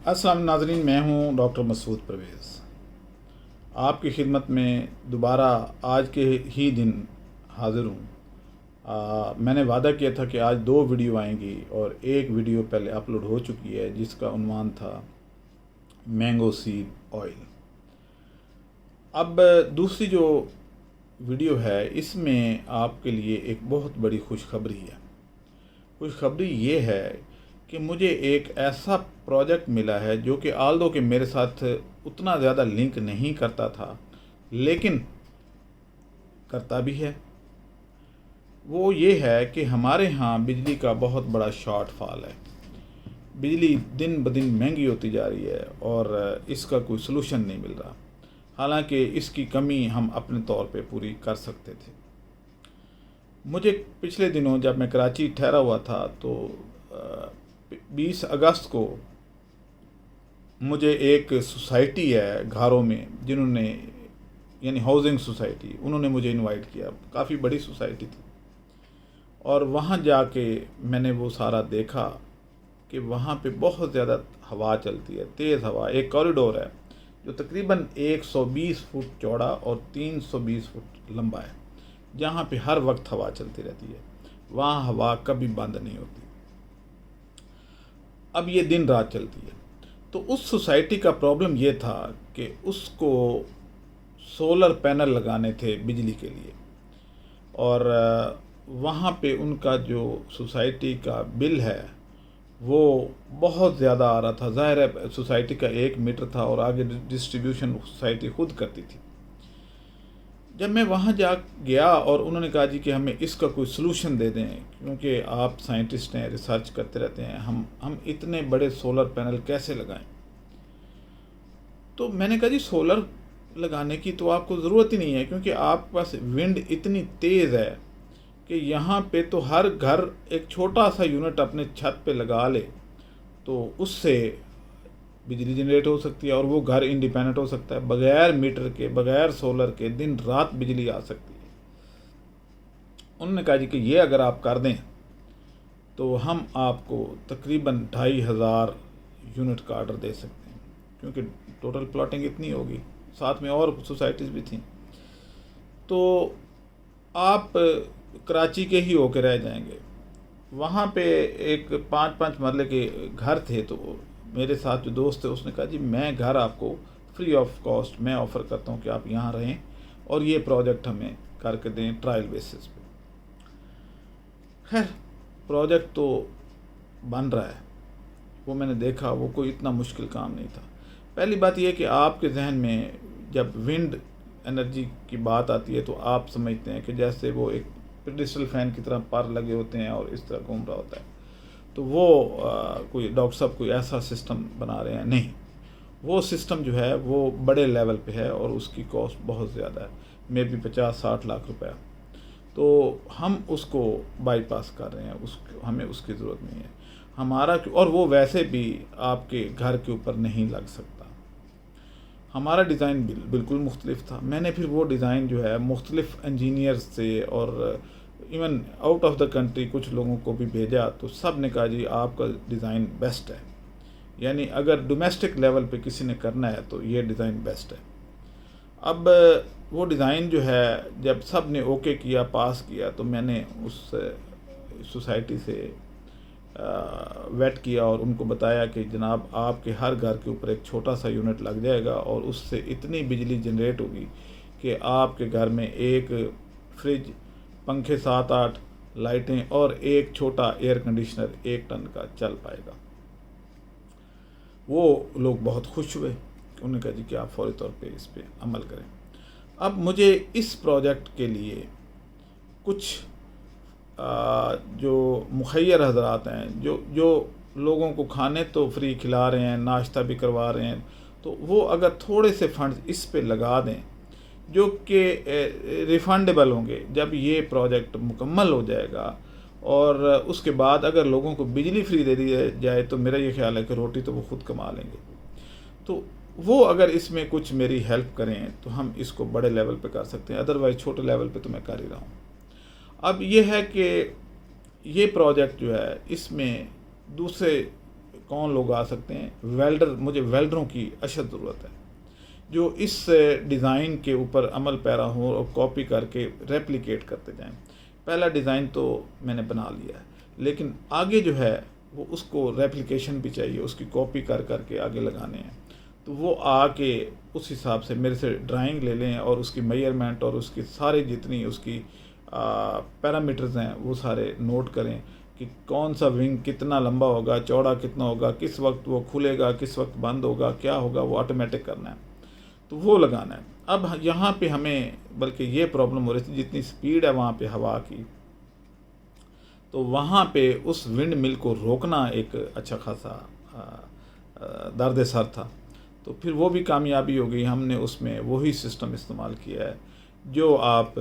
अस्सलाम नाज़रीन, मैं हूं डॉक्टर मसूद परवेज़। आपकी खिदमत में दोबारा आज के ही दिन हाज़िर हूं। मैंने वादा किया था कि आज 2 वीडियो आएंगी और एक वीडियो पहले अपलोड हो चुकी है जिसका उन्वान था मैंगो सीड ऑयल। अब दूसरी जो वीडियो है इसमें आपके लिए एक बहुत बड़ी खुशखबरी है। खुशखबरी ये है कि मुझे एक ऐसा प्रोजेक्ट मिला है जो कि आल्दो कि मेरे साथ उतना ज़्यादा लिंक नहीं करता था, लेकिन करता भी है। वो ये है कि हमारे यहाँ बिजली का बहुत बड़ा शॉर्टफॉल है। बिजली दिन ब दिन महंगी होती जा रही है और इसका कोई सलूशन नहीं मिल रहा। हालांकि इसकी कमी हम अपने तौर पे पूरी कर सकते थे। मुझे पिछले दिनों जब मैं कराची ठहरा हुआ था तो 20 अगस्त को मुझे एक सोसाइटी है घारों में, जिन्होंने यानी हाउसिंग सोसाइटी, उन्होंने मुझे इनवाइट किया। काफ़ी बड़ी सोसाइटी थी और वहाँ जाके मैंने वो सारा देखा कि वहाँ पे बहुत ज़्यादा हवा चलती है, तेज़ हवा। एक कॉरिडोर है जो तकरीबन 120 फुट चौड़ा और 320 फुट लंबा है, जहाँ पे हर वक्त हवा चलती रहती है। वहाँ हवा कभी बंद नहीं होती। अब ये दिन रात चलती है। तो उस सोसाइटी का प्रॉब्लम ये था कि उसको सोलर पैनल लगाने थे बिजली के लिए, और वहाँ पे उनका जो सोसाइटी का बिल है वो बहुत ज़्यादा आ रहा था। ज़ाहिर है सोसाइटी का 1 मीटर था और आगे डिस्ट्रीब्यूशन सोसाइटी खुद करती थी। जब मैं वहाँ गया और उन्होंने कहा जी कि हमें इसका कोई सलूशन दे दें, क्योंकि आप साइंटिस्ट हैं, रिसर्च करते रहते हैं, हम इतने बड़े सोलर पैनल कैसे लगाएं। तो मैंने कहा जी सोलर लगाने की तो आपको ज़रूरत ही नहीं है, क्योंकि आपके पास विंड इतनी तेज़ है कि यहाँ पे तो हर घर एक छोटा सा यूनिट अपने छत पे लगा ले तो उससे बिजली जनरेट हो सकती है और वो घर इंडिपेंडेंट हो सकता है। बगैर मीटर के, बगैर सोलर के दिन रात बिजली आ सकती है। उन्होंने कहा जी कि ये अगर आप कर दें तो हम आपको तकरीबन 2500 यूनिट का ऑर्डर दे सकते हैं, क्योंकि टोटल प्लॉटिंग इतनी होगी, साथ में और सोसाइटीज़ भी थी। तो आप कराची के ही होके रह जाएंगे। वहाँ पे एक 5-5 मरले के घर थे, तो मेरे साथ जो दोस्त थे उसने कहा जी मैं घर आपको फ्री ऑफ कॉस्ट मैं ऑफ़र करता हूँ कि आप यहाँ रहें और ये प्रोजेक्ट हमें करके दें ट्रायल बेसिस पे। खैर प्रोजेक्ट तो बन रहा है, वो मैंने देखा, वो कोई इतना मुश्किल काम नहीं था। पहली बात यह कि आपके जहन में जब विंड एनर्जी की बात आती है तो आप समझते हैं कि जैसे वो एक पेडिस्टल फैन की तरह पर लगे होते हैं और इस तरह घूम रहा होता है। तो वो कोई डॉक्टर साहब कोई ऐसा सिस्टम बना रहे हैं, नहीं। वो सिस्टम जो है वो बड़े लेवल पे है और उसकी कॉस्ट बहुत ज़्यादा है, मे बी 50-60 लाख रुपया। तो हम उसको बाईपास कर रहे हैं, हमें उसकी ज़रूरत नहीं है हमारा। और वो वैसे भी आपके घर के ऊपर नहीं लग सकता। हमारा डिज़ाइन बिल्कुल मुख्तलिफ था। मैंने फिर वो डिज़ाइन जो है मुख्तलिफ इंजीनियर्स से और even out of the country कुछ लोगों को भी भेजा, तो सब ने कहा जी आपका डिज़ाइन बेस्ट है। यानी अगर डोमेस्टिक लेवल पे किसी ने करना है तो ये डिज़ाइन बेस्ट है। अब वो डिज़ाइन जो है जब सब ने ओके किया, पास किया, तो मैंने उस सोसाइटी से वेट किया और उनको बताया कि जनाब आपके हर घर के ऊपर एक छोटा सा यूनिट लग जाएगा और उससे इतनी बिजली जनरेट होगी कि आपके घर में एक फ्रिज, पंखे 7-8, लाइटें और एक छोटा एयर कंडीशनर 1 टन का चल पाएगा। वो लोग बहुत खुश हुए। उन्होंने कहा जी कि आप फौरी तौर पे इस पे अमल करें। अब मुझे इस प्रोजेक्ट के लिए कुछ जो मुखैर हजरात हैं, जो लोगों को खाने तो फ्री खिला रहे हैं, नाश्ता भी करवा रहे हैं, तो वो अगर थोड़े से फंड्स इस पे लगा दें जो कि रिफंडेबल होंगे जब ये प्रोजेक्ट मुकम्मल हो जाएगा, और उसके बाद अगर लोगों को बिजली फ्री दे दी जाए तो मेरा ये ख्याल है कि रोटी तो वो खुद कमा लेंगे। तो वो अगर इसमें कुछ मेरी हेल्प करें तो हम इसको बड़े लेवल पे कर सकते हैं, अदरवाइज़ छोटे लेवल पे तो मैं कर ही रहा हूँ। अब ये है कि ये प्रोजेक्ट जो है इसमें दूसरे कौन लोग आ सकते हैं? वेल्डर, मुझे वेल्डरों की अशद ज़रूरत है जो इस डिज़ाइन के ऊपर अमल पैरा हों और कॉपी करके रेप्लिकेट करते जाएं। पहला डिज़ाइन तो मैंने बना लिया है, लेकिन आगे जो है वो उसको रेप्लिकेशन भी चाहिए, उसकी कॉपी कर करके आगे लगाने हैं। तो वो आके उस हिसाब से मेरे से ड्राइंग ले लें और उसकी मेजरमेंट और उसकी सारे जितनी उसकी पैरामीटर्स हैं वो सारे नोट करें कि कौन सा विंग कितना लंबा होगा, चौड़ा कितना होगा, किस वक्त वो खुलेगा, किस वक्त बंद होगा, क्या होगा, वो ऑटोमेटिक करना है, तो वो लगाना है। अब यहाँ पे हमें बल्कि ये प्रॉब्लम हो रही थी, जितनी स्पीड है वहाँ पे हवा की, तो वहाँ पे उस विंड मिल को रोकना एक अच्छा खासा दर्द सर था। तो फिर वो भी कामयाबी हो गई, हमने उसमें वही सिस्टम इस्तेमाल किया है जो आप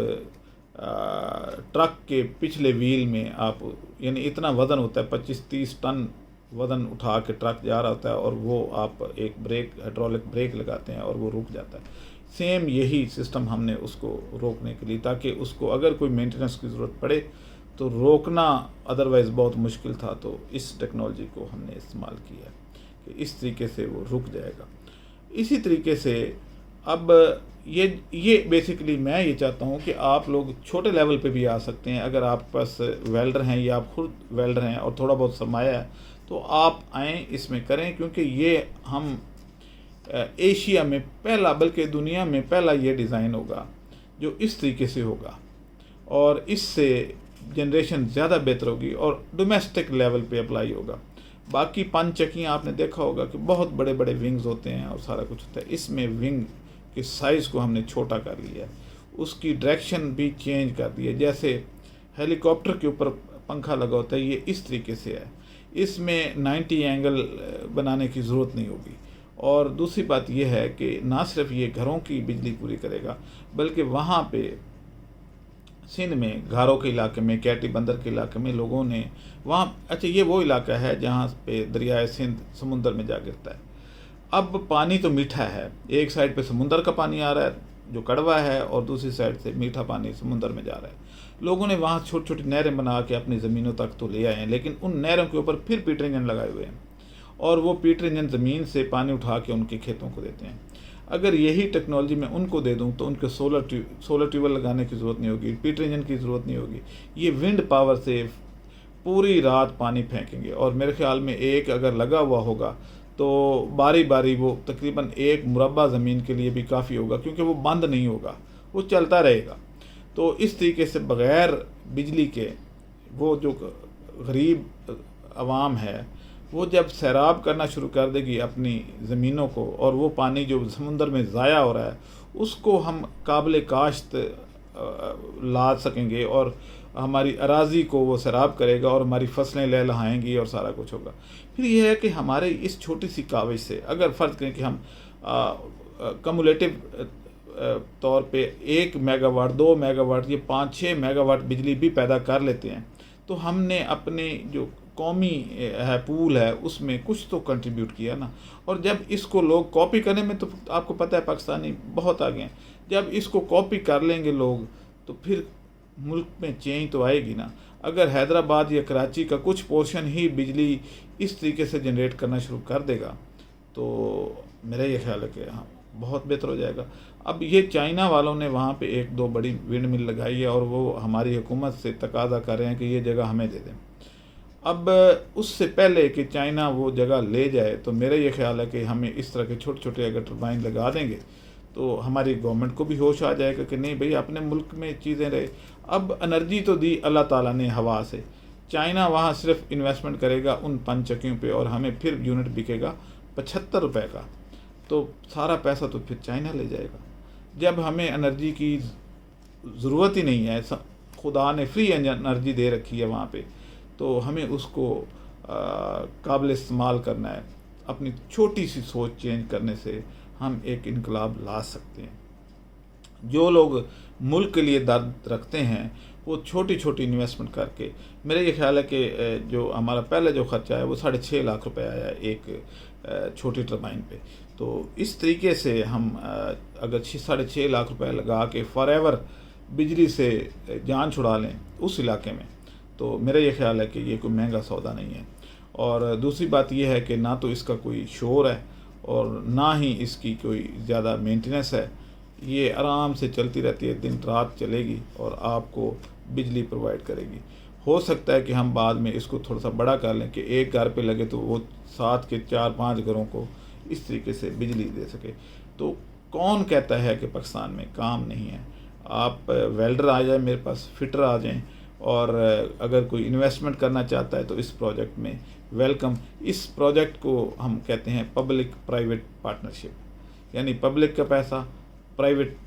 ट्रक के पिछले व्हील में आप, यानी इतना वज़न होता है 25-30 टन वज़न उठा के ट्रक जा रहा होता है और वो आप एक ब्रेक, हाइड्रोलिक ब्रेक लगाते हैं और वो रुक जाता है। सेम यही सिस्टम हमने उसको रोकने के लिए, ताकि उसको अगर कोई मेंटेनेंस की ज़रूरत पड़े तो रोकना अदरवाइज़ बहुत मुश्किल था। तो इस टेक्नोलॉजी को हमने इस्तेमाल किया है कि इस तरीके से वो रुक जाएगा। इसी तरीके से अब ये बेसिकली मैं ये चाहता हूँ कि आप लोग छोटे लेवल पे भी आ सकते हैं। अगर आपके पास वेल्डर हैं या आप खुद वेल्डर हैं और थोड़ा बहुत सरमाया है तो आप आएँ, इसमें करें, क्योंकि ये हम एशिया में पहला, बल्कि दुनिया में पहला ये डिज़ाइन होगा जो इस तरीके से होगा और इससे जनरेशन ज़्यादा बेहतर होगी और डोमेस्टिक लेवल पे अप्लाई होगा। बाकी पंचक्कियाँ आपने देखा होगा कि बहुत बड़े बड़े विंग्स होते हैं और सारा कुछ होता है। इसमें विंग के साइज़ को हमने छोटा कर लिया है, उसकी डायरेक्शन भी चेंज कर दी है। जैसे हेलीकॉप्टर के ऊपर पंखा लगा होता है, ये इस तरीके से है, इसमें 90 एंगल बनाने की ज़रूरत नहीं होगी। और दूसरी बात यह है कि ना सिर्फ ये घरों की बिजली पूरी करेगा, बल्कि वहाँ पे सिंध में घारों के इलाके में, कैटी बंदर के इलाके में लोगों ने वहाँ, अच्छा ये वो इलाका है जहाँ पे दरियाए सिंध समुंदर में जा गिरता है। अब पानी तो मीठा है, एक साइड पे समुंदर का पानी आ रहा है जो कड़वा है और दूसरी साइड से मीठा पानी समुंदर में जा रहा है। लोगों ने वहाँ छोटी छोटी नहरें बना के अपनी ज़मीनों तक तो ले आए हैं, लेकिन उन नहरों के ऊपर फिर पीटर इंजन लगाए हुए हैं और वो पीटर इंजन ज़मीन से पानी उठा के उनके खेतों को देते हैं। अगर यही टेक्नोलॉजी मैं उनको दे दूं तो उनके सोलर ट्यूबवेल लगाने की ज़रूरत नहीं होगी, पीटर इंजन की ज़रूरत नहीं होगी। ये विंड पावर से पूरी रात पानी फेंकेंगे और मेरे ख्याल में एक अगर लगा हुआ होगा तो बारी बारी वो तकरीबन 1 मुरब्बा ज़मीन के लिए भी काफ़ी होगा, क्योंकि वो बंद नहीं होगा, वो चलता रहेगा। तो इस तरीके से बग़ैर बिजली के वो जो गरीब आवाम है वो जब सैराब करना शुरू कर देगी अपनी ज़मीनों को, और वो पानी जो समुंदर में ज़ाया हो रहा है उसको हम काबिल काश्त ला सकेंगे और हमारी अराज़ी को वो सैराब करेगा और हमारी फसलें लहलहाएंगी और सारा कुछ होगा। फिर यह है कि हमारे इस छोटी सी काविश से अगर फ़र्ज़ करें कि हम कमुलेटिव तौर पे 1 मेगावाट, 2 मेगावाट, ये 5-6 मेगावाट बिजली भी पैदा कर लेते हैं, तो हमने अपने जो कौमी है पूल है उसमें कुछ तो कंट्रीब्यूट किया ना। और जब इसको लोग कॉपी करने में, तो आपको पता है पाकिस्तानी बहुत आगे हैं, जब इसको कॉपी कर लेंगे लोग तो फिर मुल्क में चेंज तो आएगी ना। अगर हैदराबाद या कराची का कुछ पोर्शन ही बिजली इस तरीके से जनरेट करना शुरू कर देगा तो मेरा ये ख्याल है कि हाँ बहुत बेहतर हो जाएगा। अब ये चाइना वालों ने वहाँ पे 1-2 बड़ी विंड मिल लगाई है और वो हमारी हुकूमत से तकाजा कर रहे हैं कि ये जगह हमें दे दें। अब उससे पहले कि चाइना वो जगह ले जाए तो मेरा ये ख्याल है कि हमें इस तरह के छोटे छोटे अगर टरबाइन लगा देंगे तो हमारी गवर्नमेंट को भी होश आ जाएगा कि नहीं भाई अपने मुल्क में चीज़ें रहे। अब एनर्जी तो दी अल्लाह ताला ने हवा से, चाइना वहाँ सिर्फ इन्वेस्टमेंट करेगा उन पंचक्कियों पे और हमें फिर यूनिट बिकेगा 75 रुपये का, तो सारा पैसा तो फिर चाइना ले जाएगा। जब हमें एनर्जी की ज़रूरत ही नहीं है, खुदा ने फ्री एनर्जी दे रखी है वहाँ पे, तो हमें उसको काबिल इस्तेमाल करना है। अपनी छोटी सी सोच चेंज करने से हम एक इनकलाब ला सकते हैं। जो लोग मुल्क के लिए दर्द रखते हैं वो छोटी छोटी इन्वेस्टमेंट करके, मेरा ये ख्याल है कि जो हमारा पहले जो ख़र्चा है वो 6.5 लाख रुपए आया है एक छोटी टरबाइन पे। तो इस तरीके से हम अगर 6.5 लाख रुपए लगा के फॉरएवर बिजली से जान छुड़ा लें उस इलाके में, तो मेरा ये ख्याल है कि ये कोई महंगा सौदा नहीं है। और दूसरी बात यह है कि ना तो इसका कोई शोर है और ना ही इसकी कोई ज़्यादा मेंटेनेंस है। ये आराम से चलती रहती है, दिन रात चलेगी और आपको बिजली प्रोवाइड करेगी। हो सकता है कि हम बाद में इसको थोड़ा सा बड़ा कर लें कि एक घर पे लगे तो वो साथ के 4-5 घरों को इस तरीके से बिजली दे सके। तो कौन कहता है कि पाकिस्तान में काम नहीं है? आप वेल्डर आ जाए मेरे पास, फिटर आ जाएं, और अगर कोई इन्वेस्टमेंट करना चाहता है तो इस प्रोजेक्ट में वेलकम। इस प्रोजेक्ट को हम कहते हैं पब्लिक प्राइवेट पार्टनरशिप, यानी पब्लिक का पैसा, प्राइवेट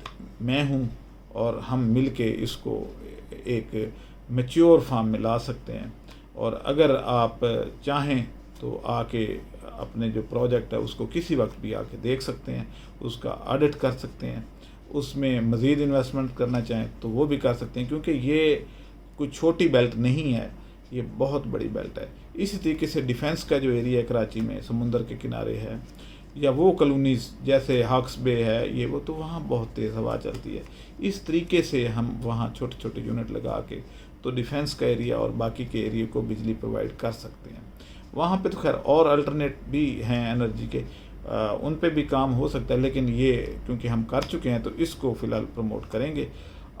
मैं हूँ, और हम मिलके इसको एक मैच्योर फार्म में ला सकते हैं। और अगर आप चाहें तो आके अपने जो प्रोजेक्ट है उसको किसी वक्त भी आके देख सकते हैं, उसका ऑडिट कर सकते हैं, उसमें मज़ीद इन्वेस्टमेंट करना चाहें तो वो भी कर सकते हैं, क्योंकि ये कोई छोटी बेल्ट नहीं है, ये बहुत बड़ी बेल्ट है। इसी तरीके से डिफेंस का जो एरिया है कराची में, समुंदर के किनारे है, या वो कॉलोनीज़ जैसे हक्स बे है, ये वो, तो वहाँ बहुत तेज़ हवा चलती है। इस तरीके से हम वहाँ छोटे छोटे यूनिट लगा के तो डिफेंस का एरिया और बाकी के एरिया को बिजली प्रोवाइड कर सकते हैं। वहाँ पे तो खैर और अल्टरनेट भी हैं एनर्जी के, उन पे भी काम हो सकता है, लेकिन ये क्योंकि हम कर चुके हैं तो इसको फ़िलहाल प्रमोट करेंगे।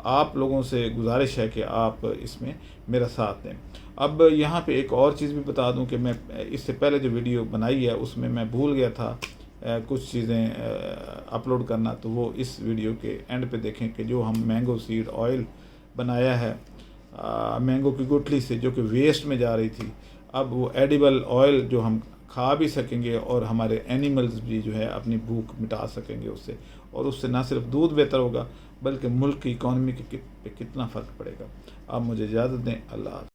आप लोगों से गुजारिश है कि आप इसमें मेरा साथ दें। अब यहाँ पे एक और चीज़ भी बता दूं कि मैं इससे पहले जो वीडियो बनाई है उसमें मैं भूल गया था कुछ चीज़ें अपलोड करना, तो वो इस वीडियो के एंड पे देखें कि जो हम मैंगो सीड ऑयल बनाया है मैंगो की गुठली से, जो कि वेस्ट में जा रही थी, अब वो एडिबल ऑयल जो हम खा भी सकेंगे और हमारे एनिमल्स भी जो है अपनी भूख मिटा सकेंगे उससे, और उससे ना सिर्फ दूध बेहतर होगा बल्कि मुल्क की इकॉनमी पे कितना फ़र्क पड़ेगा। आप मुझे इजाज़त दें। अल्लाह हाफ़िज़।